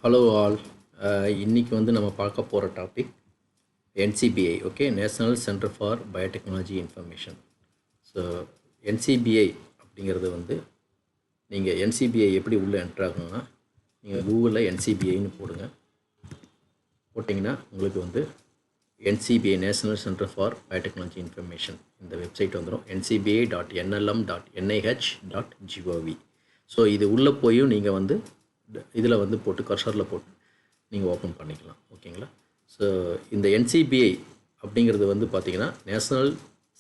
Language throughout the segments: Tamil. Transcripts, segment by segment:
Hello all. இன்னைக்கு வந்து நம்ம பார்க்க போகிற topic NCBI. Okay, national centre for biotechnology information. So NCBI அப்படிங்கிறது வந்து நீங்கள் என்சிபிஐ எப்படி உள்ளே என்ட்ரு ஆகணும்னா நீங்கள் கூகுளில் என்சிபிஐன்னு போடுங்க. போட்டிங்கன்னா உங்களுக்கு வந்து NCBI national centre for biotechnology information இந்த வெப்சைட் வந்துடும். ncba.nlm.nih.gov. ஸோ இது உள்ளே போயும் நீங்கள் வந்து இதில் வந்து போட்டு கர்சரில் போட்டு நீங்கள் ஓப்பன் பண்ணிக்கலாம். ஓகேங்களா? ஸோ இந்த என்சிபிஐ அப்படிங்கிறது வந்து பார்த்திங்கன்னா national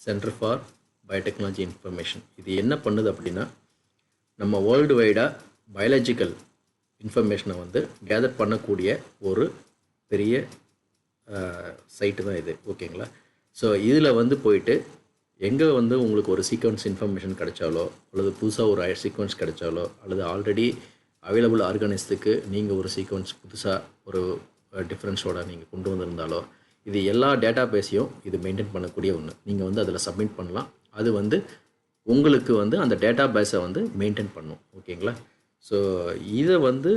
centre for biotechnology information. இது என்ன பண்ணுது அப்படின்னா நம்ம வேர்ல்டு வைடாக பயாலஜிக்கல் இன்ஃபர்மேஷனை வந்து கேதர் பண்ணக்கூடிய ஒரு பெரிய சைட்டு தான் இது. ஓகேங்களா? ஸோ இதில் வந்து போயிட்டு எங்கே வந்து உங்களுக்கு ஒரு சீக்வன்ஸ் இன்ஃபர்மேஷன் கிடைச்சாலோ அல்லது புதுசாக ஒரு சீக்வன்ஸ் கிடைச்சாலோ அல்லது ஆல்ரெடி அவைலபிள் ஆர்கானிசத்துக்கு நீங்கள் ஒரு சீக்வன்ஸ் புதுசாக ஒரு டிஃப்ரென்ஸோட நீங்கள் கொண்டு வந்திருந்தாலோ இது எல்லா டேட்டா பேஸையும் இது மெயின்டைன் பண்ணக்கூடிய ஒன்று. நீங்கள் வந்து அதில் சப்மிட் பண்ணலாம். அது வந்து உங்களுக்கு வந்து அந்த டேட்டா பேஸை வந்து மெயின்டைன் பண்ணும். ஓகேங்களா? ஸோ இதை வந்து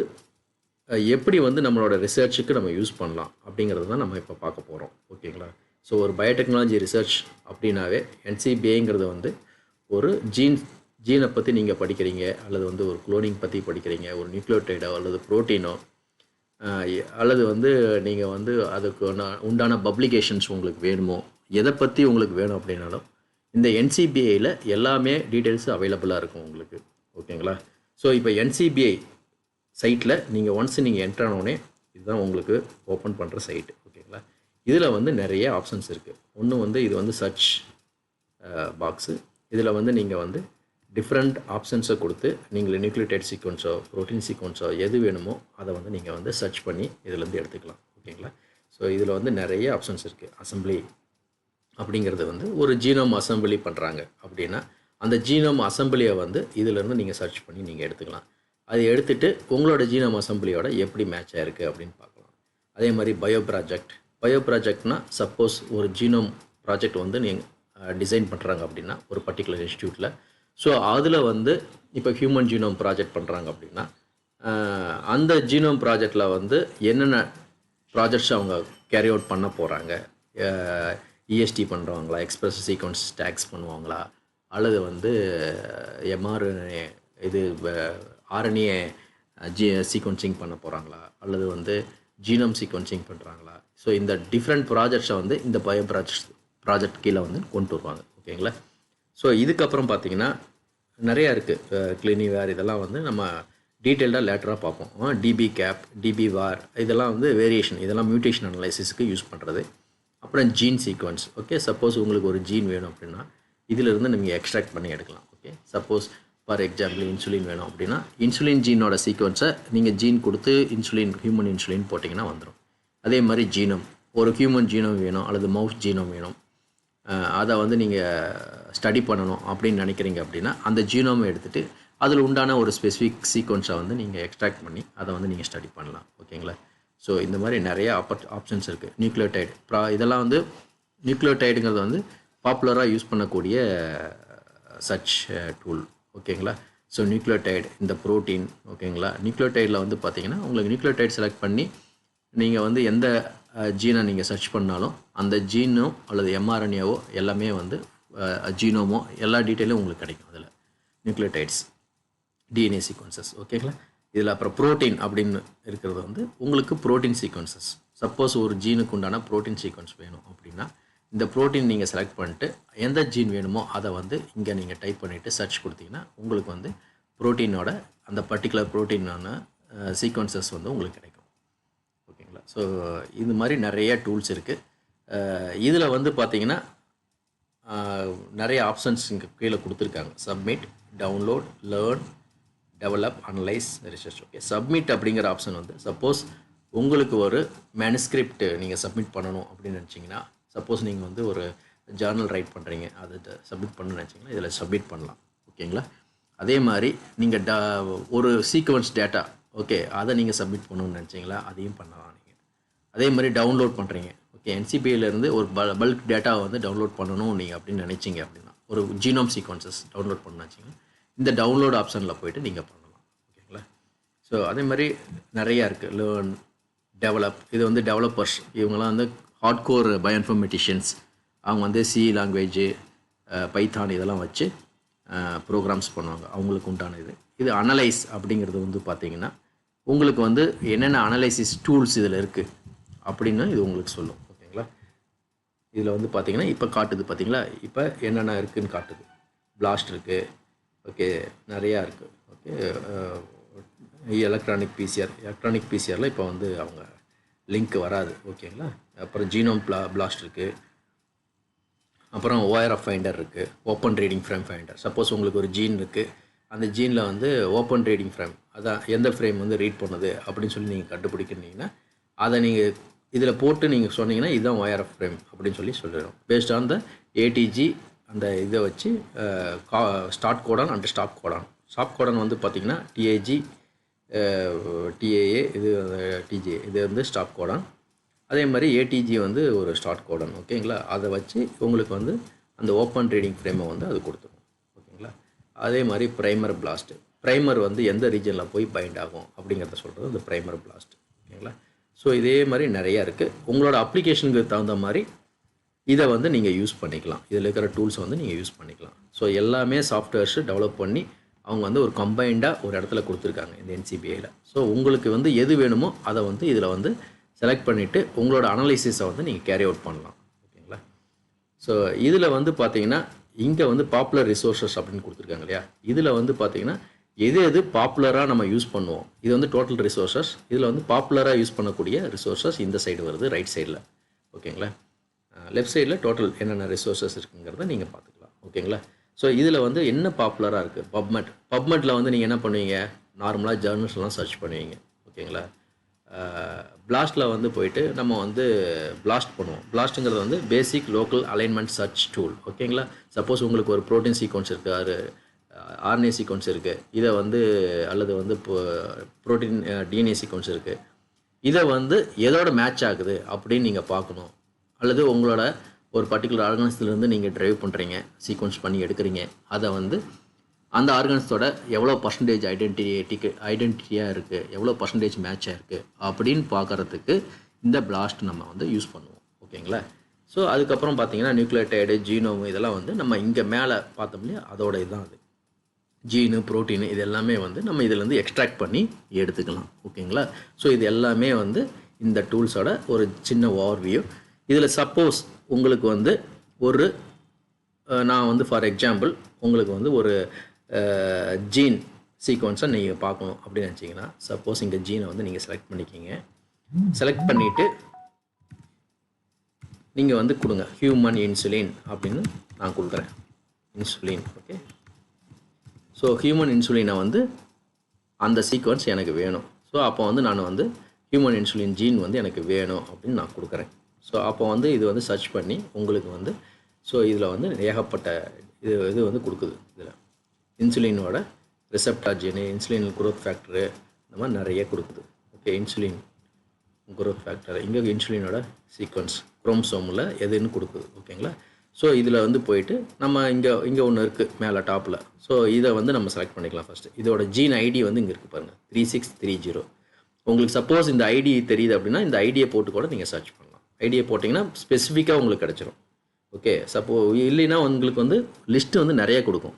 எப்படி வந்து நம்மளோட ரிசர்ச்சுக்கு நம்ம யூஸ் பண்ணலாம் அப்படிங்கிறது தான் நம்ம இப்போ பார்க்க போகிறோம். ஓகேங்களா? ஸோ ஒரு பயோடெக்னாலஜி ரிசர்ச் அப்படின்னாவே என்சிபிஐங்கிறது வந்து ஒரு ஜீனை பற்றி நீங்கள் படிக்கிறீங்க அல்லது வந்து ஒரு குளோனிங் பற்றி படிக்கிறீங்க, ஒரு நியூக்ளியோடைடோ அல்லது ப்ரோட்டீனோ அல்லது வந்து நீங்கள் வந்து அதுக்கு உண்டான பப்ளிகேஷன்ஸ் உங்களுக்கு வேணுமோ எதை பற்றி உங்களுக்கு வேணும் அப்படின்னாலும் இந்த என்சிபிஐயில் எல்லாமே டீட்டெயில்ஸு அவைலபிளாக இருக்கும் உங்களுக்கு. ஓகேங்களா? ஸோ இப்போ என்சிபிஐ சைட்டில் நீங்கள் ஒன்ஸ் நீங்கள் என்ட்ரு ஆனோடனே இதுதான் உங்களுக்கு ஓப்பன் பண்ணுற சைட்டு. ஓகேங்களா? இதில் வந்து நிறைய ஆப்ஷன்ஸ் இருக்குது. ஒன்று வந்து இது வந்து சர்ச் பாக்ஸு. இதில் வந்து நீங்கள் வந்து டிஃப்ரெண்ட் ஆப்ஷன்ஸை கொடுத்து நீங்கள் நியூக்ளியோடைட் சீக்வன்ஸோ ப்ரோட்டீன் சீக்வன்ஸோ எது வேணுமோ அதை வந்து நீங்கள் வந்து சர்ச் பண்ணி இதிலேருந்து எடுத்துக்கலாம். ஓகேங்களா? ஸோ இதில் வந்து நிறைய ஆப்ஷன்ஸ் இருக்குது. அசம்பிளி அப்படிங்கிறது வந்து ஒரு ஜீனோம் அசம்பிளி பண்ணுறாங்க அப்படின்னா அந்த ஜீனோம் அசம்பிளியை வந்து இதிலேருந்து நீங்கள் சர்ச் பண்ணி நீங்கள் எடுத்துக்கலாம். அதை எடுத்துகிட்டு உங்களோட ஜீனோம் அசம்பிளியோட எப்படி மேட்ச் ஆகிருக்கு அப்படின்னு பார்க்கலாம். அதே மாதிரி பயோ ப்ராஜெக்ட்னா சப்போஸ் ஒரு ஜீனோம் ப்ராஜெக்ட் வந்து நீங்கள் டிசைன் பண்ணுறாங்க அப்படின்னா ஒரு பர்டிகுலர் இன்ஸ்டியூட்டில், ஸோ அதில் வந்து இப்போ ஹியூமன் ஜீனோம் ப்ராஜெக்ட் பண்ணுறாங்க அப்படின்னா அந்த ஜீனோம் ப்ராஜெக்டில் வந்து என்னென்ன ப்ராஜெக்ட்ஸ் அவங்க கேரி அவுட் பண்ண போகிறாங்க, இஎஸ்டி பண்ணுறாங்களா, எக்ஸ்பிரஸ் சீக்வன்ஸ் டேக்ஸ் பண்ணுவாங்களா, அல்லது வந்து எம்ஆர்என்ஏ இது ஆர்என்ஏ சீக்வன்சிங் பண்ண போகிறாங்களா, அல்லது வந்து ஜீனோம் சீக்வன்சிங் பண்ணுறாங்களா. ஸோ இந்த டிஃப்ரெண்ட் ப்ராஜெக்ட்ஸை வந்து இந்த பயோ ப்ராஜெக்ட் கீழே வந்து கொண்டு வருவாங்க. ஓகேங்களா? ஸோ இதுக்கப்புறம் பார்த்திங்கன்னா நிறையா இருக்குது. கிளினிவேர் இதெல்லாம் வந்து நம்ம டீட்டெயில்டாக லேட்டராக பார்ப்போம். டிபி கேப், டிபி வார் இதெல்லாம் வந்து வேரியேஷன், இதெல்லாம் மியூட்டேஷன் அனலைசிஸ்க்கு யூஸ் பண்ணுறது. அப்புறம் ஜீன் சீக்வன்ஸ். ஓகே, சப்போஸ் உங்களுக்கு ஒரு ஜீன் வேணும் அப்படின்னா இதிலிருந்து நீங்கள் எக்ஸ்ட்ராக்ட் பண்ணி எடுக்கலாம். Okay, suppose for example insulin வேணும் அப்படின்னா இன்சுலின் ஜீனோட சீக்வன்ஸை நீங்கள் ஜீன் கொடுத்து ஹியூமன் இன்சுலின் போட்டிங்கன்னா வந்துடும். அதே மாதிரி ஜீனோம், ஒரு ஹியூமன் ஜீனோம் வேணும் அல்லது மவுஸ் ஜீனோம் வேணும், அதை வந்து நீங்கள் ஸ்டடி பண்ணணும் அப்படின்னு நினைக்கிறீங்க அப்படின்னா அந்த ஜீனோமை எடுத்துகிட்டு அதில் உண்டான ஒரு ஸ்பெசிஃபிக் சீக்வன்ஸை வந்து நீங்கள் எக்ஸ்ட்ராக்ட் பண்ணி அதை வந்து நீங்கள் ஸ்டடி பண்ணலாம். ஓகேங்களா? ஸோ இந்த மாதிரி நிறைய ஆப்ஷன்ஸ் இருக்குது. நியூக்ளியோடைடு இதெல்லாம் வந்து நியூக்ளியோடைடுங்கிறது வந்து பாப்புலராக யூஸ் பண்ணக்கூடிய சர்ச் டூல். ஓகேங்களா? ஸோ நியூக்ளியோடைடு, இந்த ப்ரோட்டீன். ஓகேங்களா? நியூக்ளியோடைடில் வந்து பார்த்திங்கன்னா உங்களுக்கு நியூக்ளியோடைடு செலக்ட் பண்ணி நீங்கள் வந்து எந்த ஜீனை நீங்கள் சர்ச் பண்ணாலும் அந்த ஜீனோ அல்லது எம்ஆர்என்ஏவோ எல்லாமே வந்து ஜீனோமோ எல்லா டீட்டெயிலும் உங்களுக்கு கிடைக்கும். அதில் நியூக்ளியோடைட்ஸ், டிஎன்ஏ சீக்வன்சஸ். ஓகேங்களா? இதில் அப்புறம் ப்ரோட்டீன் அப்படின்னு இருக்கிறது வந்து உங்களுக்கு ப்ரோட்டீன் சீக்வன்சஸ். சப்போஸ் ஒரு ஜீனுக்கு உண்டான ப்ரோட்டீன் சீக்வன்ஸ் வேணும் அப்படின்னா இந்த ப்ரோட்டீன் நீங்கள் செலக்ட் பண்ணிட்டு எந்த ஜீன் வேணுமோ அதை வந்து இங்கே நீங்கள் டைப் பண்ணிவிட்டு சர்ச் கொடுத்தீங்கன்னா உங்களுக்கு வந்து ப்ரோட்டீனோட அந்த பர்டிகுலர் ப்ரோட்டீனான சீக்வன்சஸ் வந்து உங்களுக்கு கிடைக்கும். ஓகேங்களா? ஸோ இது மாதிரி நிறைய டூல்ஸ் இருக்குது. இதில் வந்து பார்த்திங்கன்னா நிறைய ஆப்ஷன்ஸ் இங்கே கீழே கொடுத்துருக்காங்க. Submit, download, learn, develop, analyse, research. Okay, submit அப்படிங்கிற ஆப்ஷன் வந்து சப்போஸ் உங்களுக்கு ஒரு மேனுஸ்கிரிப்ட் நீங்கள் சப்மிட் பண்ணணும் அப்படின்னு நினச்சிங்கன்னா, சப்போஸ் நீங்கள் வந்து ஒரு ஜர்னல் ரைட் பண்ணுறீங்க, அதை சப்மிட் பண்ணணும்னு நினச்சிங்கன்னா இதில் சப்மிட் பண்ணலாம். ஓகேங்களா? அதே மாதிரி நீங்கள் ஒரு சீக்வன்ஸ் டேட்டா, ஓகே, அதை நீங்கள் சப்மிட் பண்ணணும்னு நினச்சிங்களா அதையும் பண்ணலாம் நீங்கள். அதே மாதிரி டவுன்லோட் பண்ணுறீங்க, ஓகே, என்சிபிஐலேருந்து ஒரு பல்க் டேட்டாவை வந்து டவுன்லோட் பண்ணணும் நீங்கள் அப்படின்னு நினச்சிங்க அப்படின்னா ஒரு ஜீனோம் சீக்வன்சஸ் டவுன்லோட் பண்ணணும்னு வச்சிங்கன்னா இந்த டவுன்லோட் ஆப்ஷனில் போய்ட்டு நீங்கள் பண்ணலாம். ஓகேங்களா? ஸோ அதே மாதிரி நிறையா இருக்குது. லேர்ன், டெவலப், இது வந்து டெவலப்பர்ஸ், இவங்கெல்லாம் வந்து ஹார்ட்கோர் பயோஇன்ஃபர்மேட்டிஷியன்ஸ். அவங்க வந்து சி லாங்குவேஜு, பைத்தான் இதெல்லாம் வச்சு ப்ரோக்ராம்ஸ் பண்ணுவாங்க, அவங்களுக்கு உண்டான இது. இது அனலைஸ் அப்படிங்கிறது வந்து பார்த்திங்கன்னா உங்களுக்கு வந்து என்னென்ன அனலைசிஸ் டூல்ஸ் இதில் இருக்குது அப்படின்னு இது உங்களுக்கு சொல்லும். ஓகேங்களா. இதில் வந்து பார்த்திங்கன்னா இப்போ காட்டுது பார்த்தீங்களா, இப்போ என்னென்ன இருக்குதுன்னு காட்டுது. பிளாஸ்ட் இருக்குது, ஓகே, நிறையா இருக்குது. ஓகே, எலக்ட்ரானிக் பிசிஆரில் இப்போ வந்து அவங்க லிங்க் வராது. ஓகேங்களா. அப்புறம் ஜீனோம் பிளாஸ்ட் இருக்குது. அப்புறம் ORF ஃபைண்டர் இருக்குது, open reading frame finder. Suppose உங்களுக்கு ஒரு ஜீன் இருக்குது, அந்த ஜீனில் வந்து ஓப்பன் ரீடிங் ஃப்ரேம், அதான் எந்த ஃப்ரேம் வந்து ரீட் பண்ணுது அப்படின்னு சொல்லி நீங்கள் கண்டுபிடிக்கிறீங்கன்னா அதை நீங்கள் இதில் போட்டு நீங்கள் சொன்னீங்கன்னா இதுதான் ORF ஃப்ரேம் அப்படின்னு சொல்லி சொல்லிடும். பேஸ்ட் ஆன் த ATG அந்த இதை வச்சு start Godan and stop Godan. Stop Godan வந்து பார்த்திங்கன்னா TAG, TAA, இது TGA, இது வந்து ஸ்டாப் கோடான். அதே மாதிரி ATG வந்து ஒரு ஸ்டார்ட் கோடன். ஓகேங்களா. அதை வச்சு உங்களுக்கு வந்து அந்த ஓப்பன் ரீடிங் ஃப்ரேமை வந்து அது கொடுத்துரும். ஓகேங்களா. அதே மாதிரி ப்ரைமர் பிளாஸ்ட்டு. ப்ரைமர் வந்து எந்த ரீஜனில் போய் பைண்ட் ஆகும் அப்படிங்கிறத சொல்கிறது அந்த ப்ரைமர் பிளாஸ்ட். ஓகேங்களா. ஸோ இதே மாதிரி நிறையா இருக்குது. உங்களோட அப்ளிகேஷனுக்கு தகுந்த மாதிரி இதை வந்து நீங்கள் யூஸ் பண்ணிக்கலாம். இதில் இருக்கிற டூல்ஸை வந்து நீங்கள் யூஸ் பண்ணிக்கலாம். ஸோ எல்லாமே சாஃப்ட்வேர்ஸு டெவலப் பண்ணி அவங்க வந்து ஒரு கம்பைண்டாக ஒரு இடத்துல கொடுத்துருக்காங்க இந்த NCBIயில். ஸோ உங்களுக்கு வந்து எது வேணுமோ அதை வந்து இதில் வந்து செலக்ட் பண்ணிவிட்டு உங்களோட அனலைசிஸை வந்து நீங்கள் கேரி அவுட் பண்ணலாம். ஓகேங்களா. ஸோ இதில் வந்து பார்த்தீங்கன்னா இங்கே வந்து பாப்புலர் ரிசோர்ஸஸ் அப்படின்னு கொடுத்துருக்காங்க இல்லையா. இதில் வந்து பார்த்தீங்கன்னா எது பாப்புலராக நம்ம யூஸ் பண்ணுவோம், இது வந்து டோட்டல் ரிசோர்ஸஸ். இதில் வந்து பாப்புலராக யூஸ் பண்ணக்கூடிய ரிசோர்ஸஸ் இந்த சைடு வருது, ரைட் சைடில். ஓகேங்களா. லெஃப்ட் சைடில் டோட்டல் என்னென்ன ரிசோர்ஸஸ் இருக்குங்கிறத நீங்கள் பார்த்துக்கலாம். ஓகேங்களா. ஸோ இதில் வந்து என்ன பாப்புலராக இருக்குது, பப்மெட்டில் வந்து நீங்கள் என்ன பண்ணுவீங்க, நார்மலாக ஜேர்னல்ஸ்லாம் சர்ச் பண்ணுவீங்க. ஓகேங்களா. பிளாஸ்ட்டில் வந்து போயிட்டு நம்ம வந்து பிளாஸ்ட் பண்ணுவோம். பிளாஸ்ட்டுங்கிறது வந்து பேசிக் லோக்கல் அலைன்மெண்ட் சர்ச் டூல். ஓகேங்களா. சப்போஸ் உங்களுக்கு ஒரு ப்ரோட்டீன் சீக்வன்ஸ் இருக்குது, RNA சீக்வன்ஸ் இருக்குது, இதை வந்து அல்லது வந்து ப்ரோட்டீன் DNA சீக்வன்ஸ் இருக்குது, இதை வந்து எதோட மேட்ச் ஆகுது அப்படின்னு நீங்கள் பார்க்கணும். அல்லது உங்களோட ஒரு பர்டிகுலர் ஆர்கன்ஸ்லேருந்து நீங்கள் ட்ரைவ் பண்ணுறீங்க, சீக்வன்ஸ் பண்ணி எடுக்கிறீங்க, அதை வந்து அந்த ஆர்கன்ஸோட எவ்வளோ பர்சன்டேஜ் ஐடென்டிட்டியாக இருக்குது, எவ்வளோ பர்சன்டேஜ் மேட்சாக இருக்குது அப்படின்னு பார்க்குறதுக்கு இந்த பிளாஸ்ட் நம்ம வந்து யூஸ் பண்ணுவோம். ஓகேங்களா. ஸோ அதுக்கப்புறம் பார்த்தீங்கன்னா நியூக்ளியோடைடு, ஜீனோம், இதெல்லாம் வந்து நம்ம இங்கே மேலே பார்த்தோம் இல்லையா, அதோட இதுதான் அது. ஜீனு, ப்ரோட்டீனு, இது எல்லாமே வந்து நம்ம இதிலேருந்து எக்ஸ்ட்ராக்ட் பண்ணி எடுத்துக்கலாம். ஓகேங்களா. ஸோ இது எல்லாமே வந்து இந்த டூல்ஸோட ஒரு சின்ன ஓவர்வியூ. இதில் சப்போஸ் உங்களுக்கு வந்து ஒரு நான் வந்து ஃபார் எக்ஸாம்பிள் உங்களுக்கு வந்து ஒரு ஜீன் சீக்வன்ஸை நீங்கள் பார்க்கணும் அப்படின்னு நினச்சிங்கன்னா, சப்போஸ் இங்கே ஜீனை வந்து நீங்கள் செலக்ட் பண்ணிக்கிங்க. செலக்ட் பண்ணிவிட்டு நீங்கள் வந்து கொடுங்க ஹியூமன் இன்சுலின் அப்படின்னு நான் கொடுக்குறேன். இன்சுலின். ஓகே. ஸோ ஹியூமன் இன்சுலினை வந்து அந்த சீக்வன்ஸ் எனக்கு வேணும். ஸோ அப்போ வந்து நான் வந்து ஹியூமன் இன்சுலின் ஜீன் வந்து எனக்கு வேணும் அப்படின்னு நான் கொடுக்குறேன். ஸோ அப்போ வந்து இது வந்து சர்ச் பண்ணி உங்களுக்கு வந்து ஸோ இதில் வந்து ஏகப்பட்ட இது வந்து கொடுக்குது. இதில் இன்சுலினோட ரிசெப்டார் ஜீனு, இன்சுலின் குரோத் ஃபேக்டரு, இந்த மாதிரி நிறைய கொடுக்குது. ஓகே. இன்சுலின் குரோத் ஃபேக்டர், இங்கே இன்சுலினோட சீக்வன்ஸ் குரோமோசோமில் எதுன்னு கொடுக்குது. ஓகேங்களா. ஸோ இதில் வந்து போயிட்டு நம்ம இங்கே ஒன்று இருக்குது மேலே டாப்பில். ஸோ இதை வந்து நம்ம செலக்ட் பண்ணிக்கலாம். ஃபஸ்ட்டு இதோட ஜீன் ஐடி வந்து இங்கே இருக்குது பாருங்கள், 3630. உங்களுக்கு சப்போஸ் இந்த ஐடி தெரியுது அப்படின்னா இந்த ஐடியை போட்டு கூட நீங்கள் சர்ச் பண்ணலாம். ஐடியை போட்டிங்கன்னா ஸ்பெசிஃபிக்காக உங்களுக்கு கிடச்சிரும். ஓகே. இல்லைன்னா உங்களுக்கு வந்து லிஸ்ட்டு வந்து நிறைய கொடுக்கும்.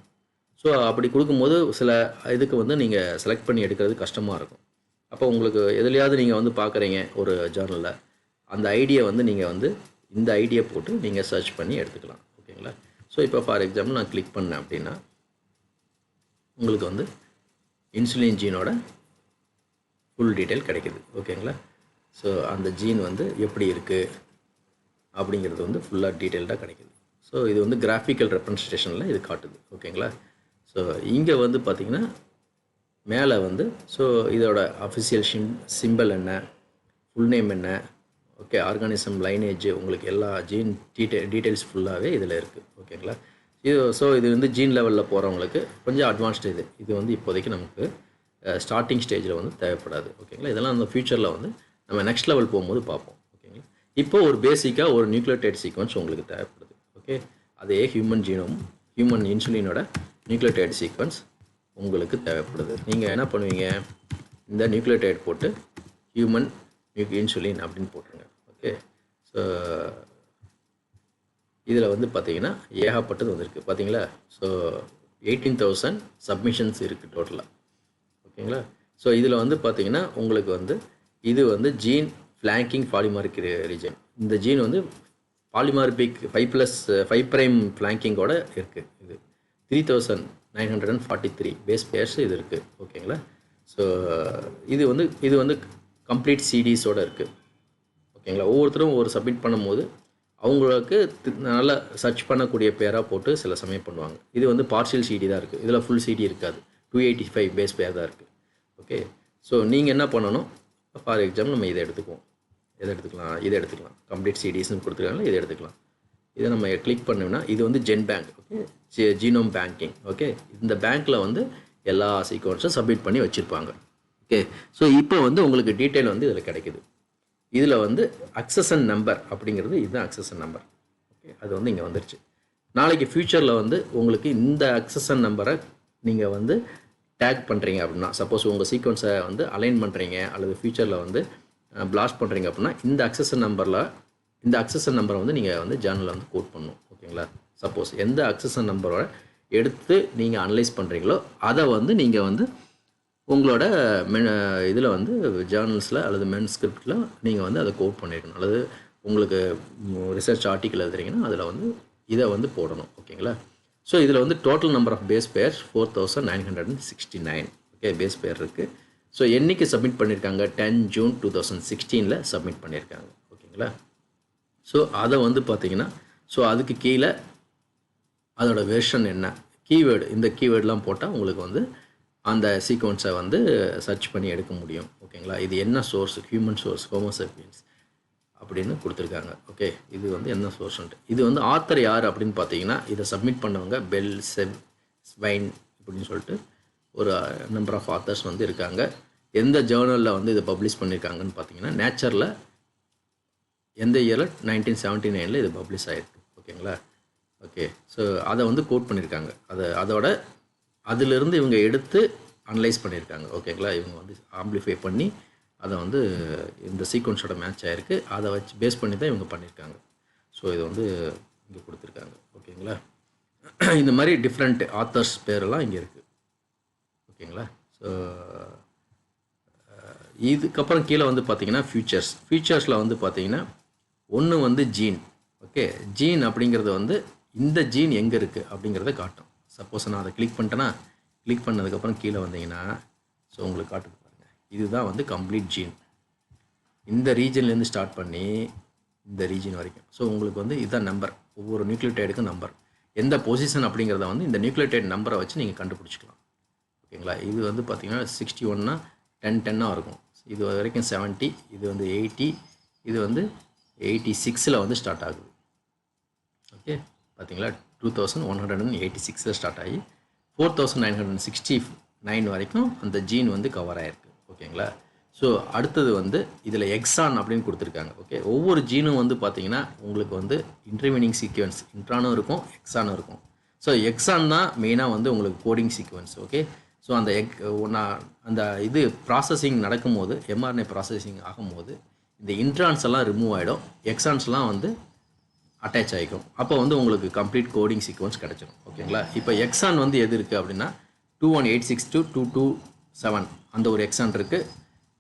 ஸோ அப்படி கொடுக்கும்போது சில இதுக்கு வந்து நீங்கள் செலக்ட் பண்ணி எடுக்கிறது கஷ்டமாக இருக்கும். அப்போ உங்களுக்கு எதுலையாவது நீங்கள் வந்து பார்க்குறீங்க ஒரு ஜேர்னலில், அந்த ஐடியை வந்து நீங்கள் வந்து இந்த ஐடியை போட்டு நீங்கள் சர்ச் பண்ணி எடுத்துக்கலாம். ஓகேங்களா. ஸோ இப்போ ஃபார் எக்ஸாம்பிள் நான் கிளிக் பண்ணேன் அப்படின்னா உங்களுக்கு வந்து இன்சுலின் ஜீனோட ஃபுல் டீட்டெயில் கிடைக்குது. ஓகேங்களா. ஸோ அந்த ஜீன் வந்து எப்படி இருக்குது அப்படிங்கிறது வந்து ஃபுல்லாக டீட்டெயில்டாக கிடைக்குது. ஸோ இது வந்து கிராஃபிக்கல் ரெப்ரசன்டேஷனில் இது காட்டுது. ஓகேங்களா. ஸோ இங்கே வந்து பார்த்திங்கன்னா மேலே வந்து ஸோ இதோட அஃபிஷியல் சிம்பிள் என்ன, ஃபுல் நேம் என்ன, ஓகே, ஆர்கானிசம் லைனேஜ், உங்களுக்கு எல்லா ஜீன் டீட்டெயில்ஸ் ஃபுல்லாகவே இதில் இருக்குது. ஓகேங்களா. இது வந்து ஜீன் லெவலில் போகிறவங்களுக்கு கொஞ்சம் அட்வான்ஸ்டு. இது வந்து இப்போதைக்கு நமக்கு ஸ்டார்டிங் ஸ்டேஜில் வந்து தேவைப்படாது. ஓகேங்களா. இதெல்லாம் அந்த ஃபியூச்சரில் வந்து நம்ம நெக்ஸ்ட் லெவல் போகும்போது பார்ப்போம். ஓகேங்களா. இப்போ ஒரு பேசிக்காக ஒரு நியூக்ளியோடைட் சீக்வன்ஸ் உங்களுக்கு தேவைப்படுது. ஓகே. அதே ஹியூமன் இன்சுலினோட நியூக்ளியோடைட் சீக்வன்ஸ் உங்களுக்கு தேவைப்படுது. நீங்கள் என்ன பண்ணுவீங்க, இந்த நியூக்ளியோடைட் போட்டு ஹியூமன் இன்சுலின் அப்படின்னு போட்டுருங்க. ஓகே, ஸோ இதில் வந்து பார்த்தீங்கன்னா ஏகப்பட்டது வந்திருக்கு பார்த்தீங்களா. ஸோ 18,000 சப்மிஷன்ஸ் இருக்குது டோட்டலாக. ஓகேங்களா. ஸோ இதில் வந்து பார்த்தீங்கன்னா உங்களுக்கு வந்து இது வந்து ஜீன் ஃப்ளாங்கிங் பாலிமார்பிக் ரீஜன். இந்த ஜீன் வந்து பாலிமார்பிக் 5' ஃப்ளாங்கிங்கோட இருக்குது. இது 3,943 பேஸ் பேர்ஸ் இது இருக்குது. ஓகேங்களா. ஸோ இது வந்து கம்ப்ளீட் சிடிஸோடு இருக்குது. ஓகேங்களா. ஒவ்வொருத்தரும் ஒரு சப்மிட் பண்ணும்போது அவங்களுக்கு நல்லா சர்ச் பண்ணக்கூடிய பேராக போட்டு சில சமயம் பண்ணுவாங்க. இது வந்து பார்ஷியல் சிடி தான் இருக்குது. இதில் ஃபுல் சிடி இருக்காது. 285 பேஸ் பேர் தான் இருக்குது. ஓகே, ஸோ நீங்கள் என்ன பண்ணணும், ஃபார் எக்ஸாம்பிள் நம்ம இதை எடுத்துக்குவோம். இதை எடுத்துக்கலாம். கம்ப்ளீட் சிடிஸ்ன்னு கொடுத்துருக்காங்களா, இதை எடுத்துக்கலாம். இதை நம்ம கிளிக் பண்ணோம்னா இது வந்து gene bank. Okay, genome banking. Okay, இந்த பேங்க்கில் வந்து எல்லா சீக்வன்ஸும் சப்மிட் பண்ணி வச்சுருப்பாங்க. ஓகே, ஸோ இப்போ வந்து உங்களுக்கு டீட்டெயில் வந்து இதில் கிடைக்குது. இதில் வந்து அக்சஷன் நம்பர் அப்படிங்கிறது இதுதான் அக்சஷன் நம்பர். ஓகே, அது வந்து இங்கே வந்துருச்சு. நாளைக்கு ஃப்யூச்சரில் வந்து உங்களுக்கு இந்த அக்சஷன் நம்பரை நீங்கள் வந்து டேக் பண்ணுறீங்க அப்படின்னா, சப்போஸ் உங்கள் சீக்வன்ஸை வந்து அலைன் பண்ணுறீங்க அல்லது ஃப்யூச்சரில் வந்து பிளாஸ்ட் பண்ணுறீங்க அப்படின்னா இந்த அக்சஷன் நம்பரை வந்து நீங்கள் வந்து ஜேர்னலில் வந்து கோட் பண்ணணும். ஓகேங்களா. சப்போஸ் எந்த அக்சஷன் நம்பரோட எடுத்து நீங்கள் அனலைஸ் பண்ணுறீங்களோ அதை வந்து நீங்கள் வந்து உங்களோட இதில் வந்து ஜேர்னல்ஸில் அல்லது மென்ஸ்கிரிப்டில் நீங்கள் வந்து அதை கோட் பண்ணியிருக்கணும். அல்லது உங்களுக்கு ரிசர்ச் ஆர்டிக்கல் எழுதுறீங்கன்னா அதில் வந்து இதை வந்து போடணும். ஓகேங்களா. ஸோ இதில் வந்து total number of base pairs 4,969. Okay, base pair இருக்குது. ஸோ என்றைக்கு சப்மிட் பண்ணியிருக்காங்க, 10 ஜூன் 2016 சப்மிட் பண்ணியிருக்காங்க. ஓகேங்களா. ஸோ அதை வந்து பார்த்தீங்கன்னா ஸோ அதுக்கு கீழே அதோட வெர்ஷன் என்ன, கீவேர்டு, இந்த கீவேர்டெலாம் போட்டால் உங்களுக்கு வந்து அந்த சீக்வன்ஸை வந்து சர்ச் பண்ணி எடுக்க முடியும். ஓகேங்களா. இது என்ன சோர்ஸ், ஹியூமன் சோர்ஸ் ஹோமோசேபியன்ஸ் அப்படின்னு கொடுத்துருக்காங்க. ஓகே, இது வந்து என்ன சோர்ஸ்ன்ட்டு. இது வந்து ஆத்தர் யார் அப்படின்னு பார்த்தீங்கன்னா இதை சப்மிட் பண்ணவங்க பெல் ஸ்வைன் அப்படின்னு சொல்லிட்டு ஒரு நம்பர் ஆஃப் ஆத்தர்ஸ் வந்து இருக்காங்க. எந்த ஜேர்னலில் வந்து இதை பப்ளிஷ் பண்ணியிருக்காங்கன்னு பார்த்தீங்கன்னா நேச்சரில் எந்த இயரில் 1979 இது பப்ளிஷ் ஆகிருக்கு. ஓகேங்களா. ஓகே, ஸோ அதை வந்து கோட் பண்ணியிருக்காங்க. அதோட அதிலிருந்து இவங்க எடுத்து அனலைஸ் பண்ணியிருக்காங்க. ஓகேங்களா. இவங்க வந்து ஆம்பிளிஃபை பண்ணி அதை வந்து இந்த சீக்வன்ஸோட மேட்ச் ஆகிருக்கு. அதை வச்சு பேஸ் பண்ணி தான் இவங்க பண்ணியிருக்காங்க. ஸோ இது வந்து இங்கே கொடுத்துருக்காங்க. ஓகேங்களா. இந்த மாதிரி டிஃப்ரெண்ட் ஆத்தர்ஸ் பேரெல்லாம் இங்கே இருக்குது. ஓகேங்களா. ஸோ இதுக்கப்புறம் கீழே வந்து பார்த்தீங்கன்னா ஃபியூச்சர்ஸில் வந்து பார்த்தீங்கன்னா ஒன்று வந்து ஜீன். ஓகே, ஜீன் அப்படிங்கிறது வந்து இந்த ஜீன் எங்கே இருக்குது அப்படிங்கிறத காட்டும். சப்போஸ் நான் அதை கிளிக் பண்ணதுக்கப்புறம் கீழே வந்தீங்கன்னா ஸோ உங்களுக்கு காட்டுது பாருங்கள். இதுதான் வந்து கம்ப்ளீட் ஜீன். இந்த ரீஜன்லேருந்து ஸ்டார்ட் பண்ணி இந்த ரீஜன் வரைக்கும். ஸோ உங்களுக்கு வந்து இதுதான் நம்பர், ஒவ்வொரு நியூக்ளியோடைடுக்கும் நம்பர், எந்த பொசிஷன் அப்படிங்கிறத வந்து இந்த நியூக்ளியோடைட் நம்பரை வச்சு நீங்கள் கண்டுபிடிச்சிக்கலாம். ஓகேங்களா. இது வந்து பார்த்தீங்கன்னா 61 10 இருக்கும். இது வரைக்கும் 70, இது வந்து 80, இது வந்து 86 வந்து ஸ்டார்ட் ஆகுது. ஓகே, பார்த்தீங்களா. 2186 ஸ்டார்ட் ஆகி 4969 வரைக்கும் அந்த ஜீன் வந்து கவர் ஆகிருக்கு. ஓகேங்களா. ஸோ அடுத்தது வந்து இதில் எக்ஸான் அப்படின்னு கொடுத்துருக்காங்க. ஓகே, ஒவ்வொரு ஜீனும் வந்து பார்த்தீங்கன்னா உங்களுக்கு வந்து இன்டர்வீனிங் சீக்வன்ஸ் இன்ட்ரானும் இருக்கும், எக்ஸானும் இருக்கும். ஸோ எக்ஸான் தான் மெயினாக வந்து உங்களுக்கு கோடிங் சீக்வன்ஸ். ஓகே, ஸோ அந்த இது ப்ராசஸிங் நடக்கும்போது, எம்ஆர்என்ஏ ப்ராசஸிங் ஆகும்போது இந்த இன்ட்ரான்ஸ் எல்லாம் ரிமூவ் ஆகிடும், எக்ஸான்ஸ்லாம் வந்து அட்டாச் ஆகிக்கும். அப்போ வந்து உங்களுக்கு கம்ப்ளீட் கோடிங் சீக்வன்ஸ் கிடச்சிடும். ஓகேங்களா. இப்போ எக்ஸான் வந்து எது இருக்குது அப்படின்னா 21862 to 227 அந்த ஒரு எக்ஸான் இருக்குது.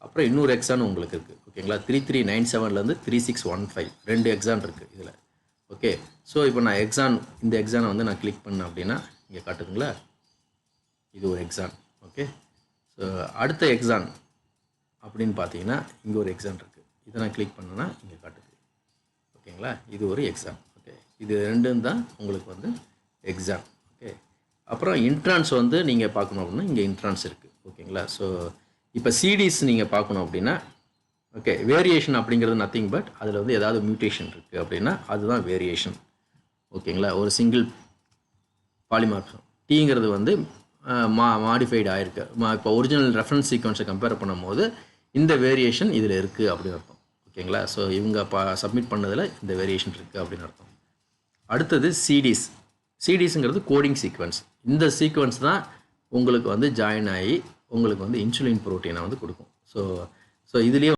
அப்புறம் இன்னொரு எக்ஸான் உங்களுக்கு இருக்குது. ஓகேங்களா. 3397 3615 2 எக்ஸான் இருக்குது இதில். ஓகே, ஸோ இப்போ நான் இந்த எக்ஸானை வந்து நான் கிளிக் பண்ணேன் அப்படின்னா இங்கே காட்டுதுங்களா, இது ஒரு எக்ஸான். ஓகே, ஸோ அடுத்த எக்ஸான் அப்படின்னு பார்த்தீங்கன்னா இங்கே ஒரு எக்ஸான் இருக்குது. இதை நான் கிளிக் பண்ணேன்னா இங்கே காட்டுது. ஓகேங்களா. இது ஒரு எக்ஸாம். ஓகே, இது ரெண்டும் தான் உங்களுக்கு வந்து எக்ஸாம். ஓகே, அப்புறம் இன்ட்ரான்ஸ் வந்து நீங்கள் பார்க்கணும் அப்படின்னா இங்கே இன்ட்ரான்ஸ் இருக்குது. ஓகேங்களா. ஸோ இப்போ சிடிஸ் நீங்கள் பார்க்கணும் அப்படின்னா ஓகே, வேரியேஷன் அப்படிங்கிறது நத்திங் பட் அதில் வந்து ஏதாவது மியூட்டேஷன் இருக்குது அப்படின்னா அதுதான் வேரியேஷன். ஓகேங்களா. ஒரு சிங்கிள் பாலிமார்ஃபம் டீங்கிறது வந்து மாடிஃபைடு ஆகிருக்கு. இப்போ ஒரிஜினல் ரெஃபரன்ஸ் சீக்வன்ஸை கம்பேர் பண்ணும்போது இந்த வேரியேஷன் இதில் இருக்குது அப்படின்னு அர்த்தம். ஓகேங்களா. ஸோ இவங்க சப்மிட் பண்ணதில் இந்த வேரியேஷன் இருக்குது அப்படின்னு அர்த்தம். அடுத்தது சிடிஸ்ங்கிறது கோடிங் சீக்வன்ஸ். இந்த சீக்வன்ஸ் தான் உங்களுக்கு வந்து ஜாயின் ஆகி உங்களுக்கு வந்து இன்சுலின் புரோட்டீனை வந்து கொடுக்கும். ஸோ இதுலேயே